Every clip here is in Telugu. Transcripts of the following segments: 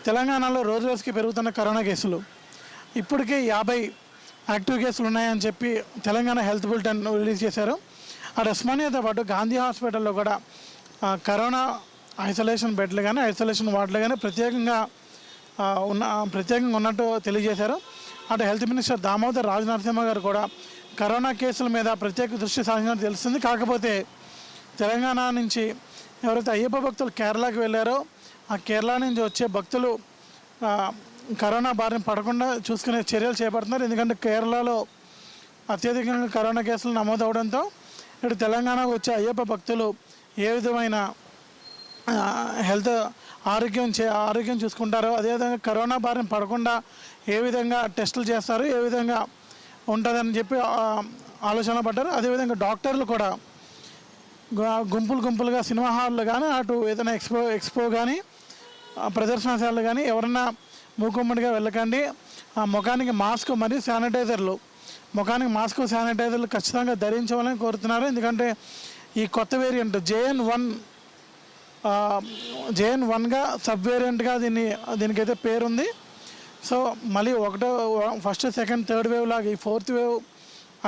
తెలంగాణలో రోజు రోజుకి పెరుగుతున్న కరోనా కేసులు ఇప్పటికే 50 యాక్టివ్ కేసులు ఉన్నాయని చెప్పి తెలంగాణ హెల్త్ బులెటిన్ రిలీజ్ చేశారు. ఆ ఉస్మానియాతో పాటు గాంధీ హాస్పిటల్లో కూడా కరోనా ఐసోలేషన్ బెడ్లు కానీ ఐసోలేషన్ వార్డులు కానీ ప్రత్యేకంగా ఉన్నట్టు తెలియజేశారు. అటు హెల్త్ మినిస్టర్ దామోదర్ రాజనరసింహ గారు కూడా కరోనా కేసుల మీద ప్రత్యేక దృష్టి సారించినట్టు తెలుస్తుంది. కాకపోతే తెలంగాణ నుంచి ఎవరైతే అయ్యప్ప భక్తులు కేరళకి వెళ్ళారో ఆ కేరళ నుంచి వచ్చే భక్తులు కరోనా బారిన పడకుండా చూసుకునే చర్యలు చేపడుతున్నారు. ఎందుకంటే కేరళలో అత్యధికంగా కరోనా కేసులు నమోదవడంతో ఇటు తెలంగాణకు వచ్చే అయ్యప్ప భక్తులు ఏ విధమైన ఆరోగ్యం చూసుకుంటారో, అదేవిధంగా కరోనా బారిన పడకుండా ఏ విధంగా టెస్టులు చేస్తారో, ఏ విధంగా ఉంటుందని చెప్పి ఆలోచన పడ్డారు. అదేవిధంగా డాక్టర్లు కూడా గుంపులుగా సినిమా హాల్లో కానీ అటు ఏదైనా ఎక్స్పో కానీ ప్రదర్శనశాలలు కానీ ఎవరన్నా మూకుమ్మడిగా వెళ్ళకండి, ముఖానికి మాస్క్ మరియు ముఖానికి మాస్క్ శానిటైజర్లు ఖచ్చితంగా ధరించవాలని కోరుతున్నారు. ఎందుకంటే ఈ కొత్త వేరియంట్ JN1గా సబ్ వేరియంట్గా దీనికైతే పేరుంది. సో మళ్ళీ ఫస్ట్ సెకండ్ థర్డ్ వేవ్ లాగా ఈ ఫోర్త్ వేవ్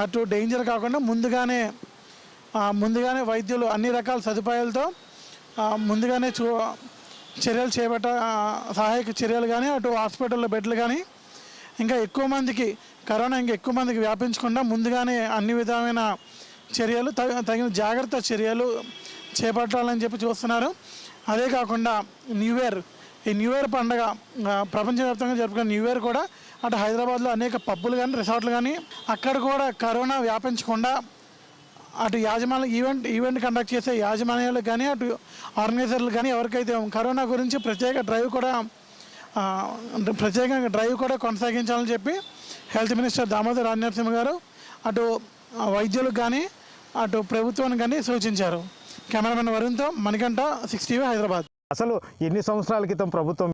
అటు డేంజర్ కాకుండా ముందుగానే వైద్యులు అన్ని రకాల సదుపాయాలతో ముందుగానే చర్యలు సహాయక చర్యలు కానీ అటు హాస్పిటల్లో బెడ్లు కానీ ఇంకా ఎక్కువ మందికి వ్యాపించకుండా ముందుగానే అన్ని విధమైన చర్యలు తగిన జాగ్రత్త చర్యలు చేపట్టాలని చెప్పి చూస్తున్నారు. అదే కాకుండా ఈ న్యూ ఇయర్ పండుగ ప్రపంచవ్యాప్తంగా జరుపుకునే న్యూ ఇయర్ కూడా అటు హైదరాబాద్లో అనేక పబ్బులు కానీ రిసార్ట్లు కానీ అక్కడ కూడా కరోనా వ్యాపించకుండా అటు ఈవెంట్ కండక్ట్ చేసే యాజమాన్యాలకు కానీ అటు ఆర్గనైజర్లు కానీ ఎవరికైతే కరోనా గురించి ప్రత్యేకంగా డ్రైవ్ కూడా కొనసాగించాలని చెప్పి హెల్త్ మినిస్టర్ దామోదర్ రాజనరసింహ గారు అటు వైద్యులకు కానీ అటు ప్రభుత్వానికి కానీ సూచించారు. కెమెరామెన్ వరుణ్తో మణికంఠ 6 టీవీ హైదరాబాద్. అసలు ఎన్ని సంవత్సరాల క్రితం ప్రభుత్వం